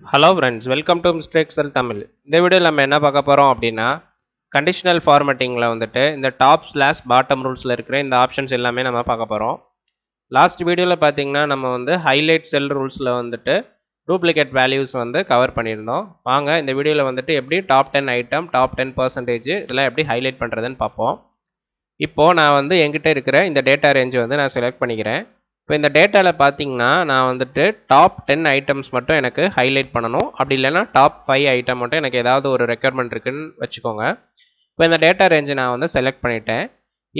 Hello friends, welcome to mister Excel Tamil. இந்த வீடியோவில் நம்ம என்ன பார்க்க போகிறோம் அப்படின்னா, கண்டிஷனல் ஃபார்மேட்டிங்கில் வந்துட்டு இந்த டாப் ஸ்லாஷ் பாட்டம் ரூல்ஸில் இருக்கிற இந்த ஆப்ஷன்ஸ் எல்லாமே நம்ம பார்க்க போகிறோம். லாஸ்ட் வீடியோவில் பார்த்தீங்கன்னா நம்ம வந்து ஹைலைட் செல் ரூல்ஸில் வந்துட்டு டூப்ளிகேட் வேல்யூஸ் வந்து கவர் பண்ணியிருந்தோம். வாங்க இந்த வீடியோவில் வந்துட்டு எப்படி டாப் 10 ஐட்டம், டாப் 10% இதெல்லாம் எப்படி ஹைலைட் பண்ணுறதுன்னு பார்ப்போம். இப்போது நான் வந்து என்கிட்ட இருக்கிற இந்த டேட்டா ரேஞ்சு வந்து நான் செலக்ட் பண்ணிக்கிறேன். இப்போ இந்த டேட்டாவில் பார்த்தீங்கன்னா நான் வந்துட்டு டாப் 10 ஐட்டம்ஸ் மட்டும் எனக்கு ஹைலைட் பண்ணணும். அப்படி இல்லைன்னா டாப் 5 ஐட்டம் மட்டும் எனக்கு ஏதாவது ஒரு ரெக்யர்மெண்ட் இருக்குன்னு வச்சுக்கோங்க. இப்போ இந்த டேட்டா ரேஞ்சு நான் வந்து செலக்ட் பண்ணிட்டேன்.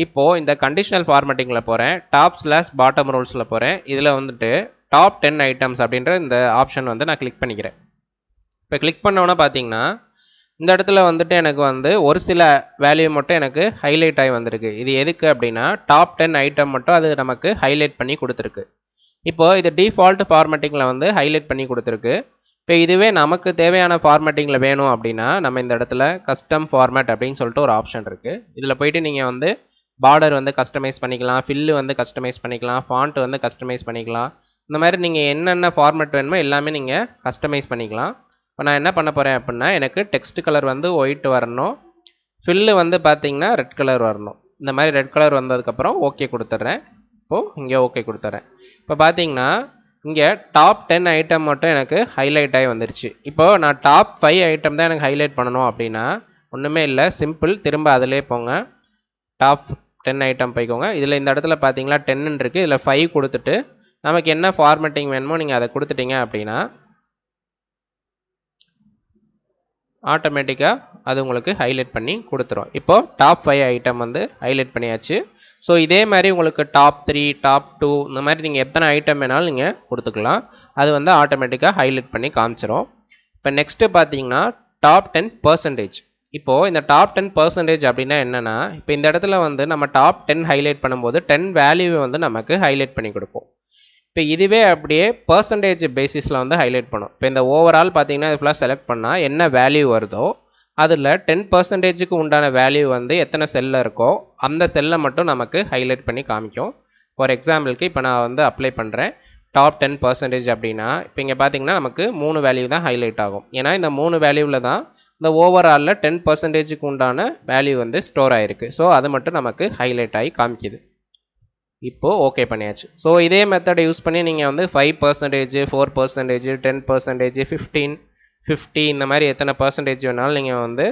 இப்போது இந்த கண்டிஷனல் ஃபார்மேட்டிங்கில் போகிறேன், டாப் ஸ்லாஷ் பாட்டம் ரூல்ஸில் போகிறேன். இதில் வந்துட்டு டாப் 10 ஐட்டம்ஸ் அப்படின்ற இந்த ஆப்ஷன் வந்து நான் கிளிக் பண்ணிக்கிறேன். இப்போ கிளிக் பண்ணோன்னே பார்த்தீங்கன்னா இந்த இடத்துல வந்துட்டு எனக்கு வந்து ஒரு சில வேல்யூ மட்டும் எனக்கு ஹைலைட் ஆகி வந்திருக்கு. இது எதுக்கு அப்படின்னா டாப் 10 ஐட்டம் மட்டும் அது நமக்கு ஹைலைட் பண்ணி கொடுத்துருக்கு. இப்போது இது டிஃபால்ட் ஃபார்மேட்டிங்கில் வந்து ஹைலைட் பண்ணி கொடுத்துருக்கு. இப்போ இதுவே நமக்கு தேவையான ஃபார்மேட்டிங்கில் வேணும் அப்படின்னா நம்ம இந்த இடத்துல கஸ்டம் ஃபார்மேட் அப்படின்னு சொல்லிட்டு ஒரு ஆப்ஷன் இருக்குது. இதில் போயிட்டு நீங்கள் வந்து பார்டர் வந்து கஸ்டமைஸ் பண்ணிக்கலாம், ஃபில்லு வந்து கஸ்டமைஸ் பண்ணிக்கலாம், ஃபாண்ட் வந்து கஸ்டமைஸ் பண்ணிக்கலாம். இந்த மாதிரி நீங்கள் என்னென்ன ஃபார்மேட் வேணுமோ எல்லாமே நீங்கள் கஸ்டமைஸ் பண்ணிக்கலாம். இப்போ நான் என்ன பண்ண போகிறேன் அப்படின்னா எனக்கு டெக்ஸ்ட் கலர் வந்து ஒயிட் வரணும், ஃபில்லு வந்து பார்த்தீங்கன்னா ரெட் கலர் வரணும். இந்த மாதிரி ரெட் கலர் வந்ததுக்கப்புறம் ஓகே கொடுத்துட்றேன். இப்போது இங்கே ஓகே கொடுத்துட்றேன். இப்போ பார்த்தீங்கன்னா இங்கே டாப் 10 ஐட்டம் மட்டும் எனக்கு ஹைலைட் ஆகி வந்துருச்சு. இப்போது நான் டாப் 5 ஐட்டம் தான் எனக்கு ஹைலைட் பண்ணணும் அப்படின்னா ஒன்றுமே இல்லை, சிம்பிள், திரும்ப அதிலே போங்க, டாப் 10 ஐட்டம் போய்க்கோங்க. இதில் இந்த இடத்துல பார்த்தீங்களா 10 இருக்குது, இதில் 5 கொடுத்துட்டு நமக்கு என்ன ஃபார்மேட்டிங் வேணுமோ நீங்கள் அதை கொடுத்துட்டீங்க அப்படின்னா ஆட்டோமேட்டிக்காக அது உங்களுக்கு ஹைலைட் பண்ணி கொடுத்துரும். இப்போது டாப் 5 ஐட்டம் வந்து ஹைலைட் பண்ணியாச்சு. ஸோ இதே மாதிரி உங்களுக்கு டாப் 3, டாப் 2 இந்த மாதிரி நீங்கள் எத்தனை ஐட்டம் வேணாலும் நீங்கள் கொடுத்துக்கலாம். அது வந்து ஆட்டோமேட்டிக்காக ஹைலைட் பண்ணி காமிச்சிரும். இப்போ நெக்ஸ்ட்டு பார்த்தீங்கன்னா டாப் 10%. இப்போது இந்த டாப் 10% அப்படின்னா என்னென்னா, இப்போ இந்த இடத்துல வந்து நம்ம டாப் 10 ஹைலைட் பண்ணும்போது 10 வேல்யூவை வந்து நமக்கு ஹைலைட் பண்ணி கொடுக்கும். இப்போ இதுவே அப்படியே பர்சன்டேஜ் பேசிஸில் வந்து ஹைலைட் பண்ணும். இப்போ இந்த ஓவரால் பார்த்தீங்கன்னா இது ஃபுல்லாக செலக்ட் பண்ணால் என்ன வேல்யூ வருதோ அதில் 10%க்கு உண்டான வேல்யூ வந்து எத்தனை செல்லில் இருக்கோ அந்த செல்லை மட்டும் நமக்கு ஹைலைட் பண்ணி காமிக்கும். ஃபார் எக்ஸாம்பிளுக்கு இப்போ நான் வந்து அப்ளை பண்ணுறேன் டாப் 10% அப்படின்னா இப்போ இங்கே பார்த்தீங்கன்னா நமக்கு 3 வேல்யூ தான் ஹைலைட் ஆகும். ஏன்னா இந்த 3 வேல்யூவில் தான் இந்த ஓவராலில் 10%க்கு உண்டான வேல்யூ வந்து ஸ்டோர் ஆகிருக்கு. ஸோ அது மட்டும் நமக்கு ஹைலைட் ஆகி காமிக்குது. இப்போது ஓகே பண்ணியாச்சு. ஸோ இதே மெத்தடை யூஸ் பண்ணி நீங்கள் வந்து 5%, 4%, 10%, 15, 50 இந்த மாதிரி எத்தனை பர்சன்டேஜ் வேணாலும் நீங்கள் வந்து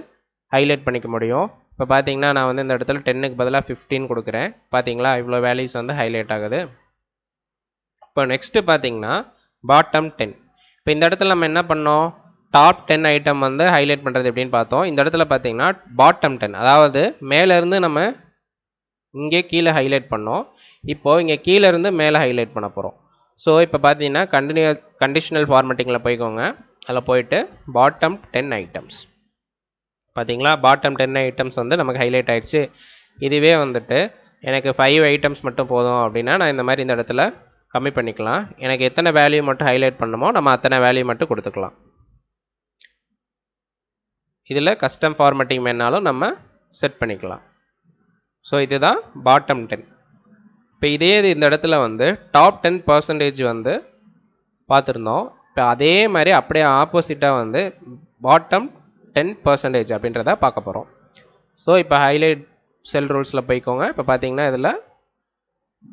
ஹைலைட் பண்ணிக்க முடியும். இப்போ பார்த்தீங்கன்னா நான் வந்து இந்த இடத்துல 10க்கு பதிலாக 15 கொடுக்குறேன். பார்த்தீங்களா இவ்வளோ வேல்யூஸ் வந்து ஹைலைட் ஆகுது. இப்போ நெக்ஸ்ட்டு பார்த்தீங்கன்னா பாட்டம் 10. இப்போ இந்த இடத்துல நம்ம என்ன பண்ணோம், டாப் 10 ஐட்டம் வந்து ஹைலைட் பண்ணுறது எப்படின்னு பார்த்தோம். இந்த இடத்துல பார்த்தீங்கன்னா பாட்டம் 10, அதாவது மேலேருந்து நம்ம இங்கே கீழே ஹைலைட் பண்ணோம். இப்போது இங்கே கீழேருந்து மேலே ஹைலைட் பண்ண போகிறோம். ஸோ இப்போ பார்த்தீங்கன்னா கண்டிஷனல் ஃபார்மேட்டிங்கில் போய்க்கோங்க. அதில் போயிட்டு பாட்டம் 10 ஐட்டம்ஸ் பார்த்தீங்களா, பாட்டம் 10 ஐட்டம்ஸ் வந்து நமக்கு ஹைலைட் ஆகிடுச்சு. இதுவே வந்துட்டு எனக்கு 5 ஐட்டம்ஸ் மட்டும் போதும் அப்படின்னா நான் இந்த மாதிரி இந்த இடத்துல கம்மி பண்ணிக்கலாம். எனக்கு எத்தனை வேல்யூ மட்டும் ஹைலைட் பண்ணணுமோ நம்ம அத்தனை வேல்யூ மட்டும் கொடுத்துக்கலாம். இதில் கஸ்டம் ஃபார்மேட்டிங் வேணாலும் நம்ம செட் பண்ணிக்கலாம். ஸோ இதுதான் பாட்டம் 10. இப்போ இதே இந்த இடத்துல வந்து டாப் 10% வந்து பார்த்துருந்தோம். இப்போ அதே மாதிரி அப்படியே ஆப்போசிட்டாக வந்து பாட்டம் 10% அப்படின்றத பார்க்க போகிறோம். ஸோ இப்போ ஹைலைட் செல் ரூல்ஸில் போய்க்கோங்க. இப்போ பார்த்தீங்கன்னா இதில்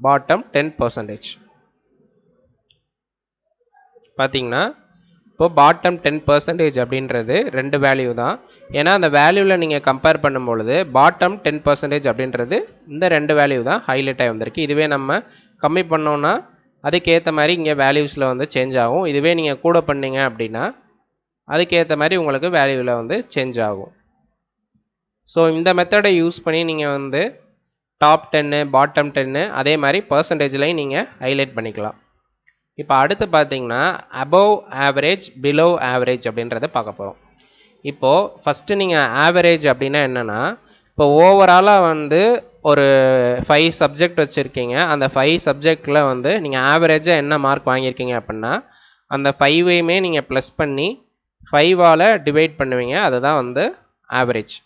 பாட்டம் 10% பார்த்தீங்கன்னா இப்போ பாட்டம் 10% அப்படின்றது 2 வேல்யூ தான். ஏன்னா அந்த வேல்யூவில் நீங்கள் கம்பேர் பண்ணும்பொழுது பாட்டம் 10% அப்படின்றது இந்த 2 வேல்யூ தான் ஹைலைட் ஆகி வந்திருக்கு. இதுவே நம்ம கம்மி பண்ணோன்னா அதுக்கேற்ற மாதிரி இங்கே வேல்யூஸில் வந்து சேஞ்ச் ஆகும். இதுவே நீங்கள் கூட பண்ணீங்க அப்படின்னா அதுக்கேற்ற மாதிரி உங்களுக்கு வேல்யூவில் வந்து சேஞ்ச் ஆகும். ஸோ இந்த மெத்தடை யூஸ் பண்ணி நீங்கள் வந்து டாப் 10, பாட்டம் 10 அதே மாதிரி பர்சன்டேஜ்லையும் நீங்கள் ஹைலைட் பண்ணிக்கலாம். இப்போ அடுத்து பார்த்தீங்கன்னா அபவ் ஆவரேஜ், பிலோ ஆவரேஜ் அப்படின்றத பார்க்க போகிறோம். இப்போது ஃபஸ்ட்டு நீங்கள் ஆவரேஜ் அப்படின்னா என்னென்னா, இப்போ ஓவராலாக வந்து ஒரு 5 சப்ஜெக்ட் வச்சுருக்கீங்க. அந்த 5 சப்ஜெக்டில் வந்து நீங்கள் ஆவரேஜாக என்ன மார்க் வாங்கியிருக்கீங்க அப்படின்னா அந்த 5ஐயுமே நீங்கள் ப்ளஸ் பண்ணி 5ஆல் டிவைட் பண்ணுவீங்க. அதுதான் வந்து ஆவரேஜ்.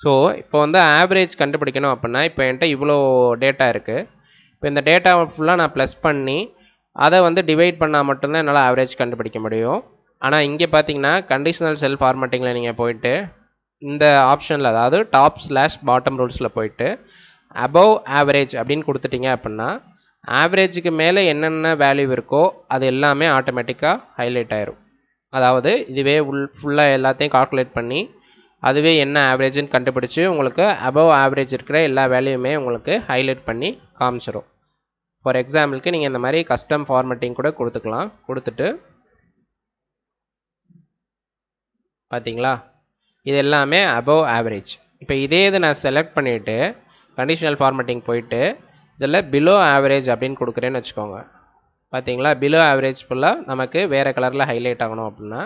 ஸோ இப்போ வந்து ஆவரேஜ் கண்டுபிடிக்கணும் அப்படின்னா இப்போ என்கிட்ட இவ்வளோ டேட்டா இருக்குது. இப்போ இந்த டேட்டாவை ஃபுல்லாக நான் ப்ளஸ் பண்ணி அதை வந்து டிவைட் பண்ணால் மட்டும்தான் என்னால் ஆவரேஜ் கண்டுபிடிக்க முடியும். ஆனால் இங்கே பார்த்தீங்கன்னா கண்டிஷனல் செல் ஃபார்மேட்டிங்கில் நீங்கள் போயிட்டு இந்த ஆப்ஷனில் அதாவது டாப் ஸ்லாஷ் பாட்டம் ரூல்ஸில் போயிட்டு அபவ் ஆவரேஜ் அப்படின்னு கொடுத்துட்டிங்க அப்படின்னா ஆவரேஜுக்கு மேலே என்னென்ன வேல்யூ இருக்கோ அது எல்லாமே ஆட்டோமேட்டிக்காக ஹைலைட் ஆயிரும். அதாவது இதுவே ஃபுல்லாக எல்லாத்தையும் கால்குலேட் பண்ணி அதுவே என்ன ஆவரேஜ்னு கண்டுபிடிச்சி உங்களுக்கு அபவ் ஆவரேஜ் இருக்கிற எல்லா வேல்யூமே உங்களுக்கு ஹைலைட் பண்ணி காமிச்சிடும். ஃபார் எக்ஸாம்பிளுக்கு நீங்கள் இந்த மாதிரி கஸ்டம் ஃபார்மேட்டிங் கூட கொடுத்துக்கலாம். கொடுத்துட்டு பார்த்தீங்களா இது எல்லாமே அபவ் ஆவரேஜ். இப்போ இதே இது நான் செலக்ட் பண்ணிவிட்டு கண்டிஷனல் ஃபார்மேட்டிங் போயிட்டு இதில் பிலோ ஆவரேஜ் அப்படின்னு கொடுக்குறேன்னு வச்சுக்கோங்க. பார்த்தீங்களா பிலோ ஆவரேஜ் ஃபுல்லாக நமக்கு வேறு கலரில் ஹைலைட் ஆகணும் அப்படின்னா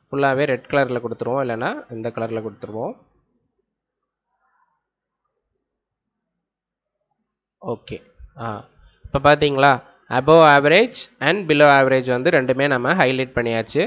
ஃபுல்லாகவே ரெட் கலரில் கொடுத்துருவோம், இல்லைனா இந்த கலரில் கொடுத்துருவோம். ஓகே. இப்போ பார்த்தீங்களா above average and below average வந்து ரெண்டுமே நம்ம ஹைலைட் பண்ணியாச்சு.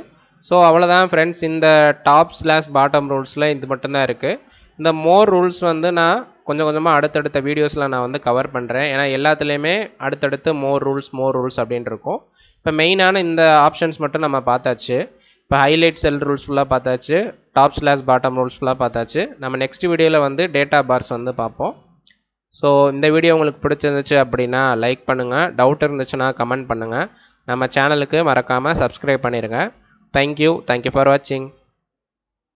ஸோ அவ்வளோதான் ஃப்ரெண்ட்ஸ், இந்த டாப் ஸ்லாஷ் பாட்டம் ரூல்ஸில் இது மட்டும்தான் இருக்குது. இந்த மோர் ரூல்ஸ் வந்து நான் கொஞ்சம் கொஞ்சமாக அடுத்தடுத்த வீடியோஸில் நான் வந்து கவர் பண்ணுறேன். ஏன்னா எல்லாத்துலேயுமே அடுத்தடுத்து மோர் ரூல்ஸ் அப்படின்ட்டு இருக்கும். இப்போ மெயினான இந்த ஆப்ஷன்ஸ் மட்டும் நம்ம பார்த்தாச்சு. இப்போ ஹைலைட் செல் ரூல்ஸ் ஃபுல்லாக பார்த்தாச்சு, டாப் ஸ்லாஷ் பாட்டம் ரூல்ஸ் ஃபுல்லாக பார்த்தாச்சு. நம்ம நெக்ஸ்ட் வீடியோவில் வந்து டேட்டா பார்ஸ் வந்து பார்ப்போம். ஸோ இந்த வீடியோ உங்களுக்கு பிடிச்சிருந்துச்சு அப்படின்னா லைக் பண்ணுங்கள், டவுட் இருந்துச்சுன்னா கமெண்ட் பண்ணுங்கள், நம்ம சேனலுக்கு மறக்காமல் சப்ஸ்கிரைப் பண்ணிடுங்க. தேங்க்யூ ஃபார் வாட்சிங்.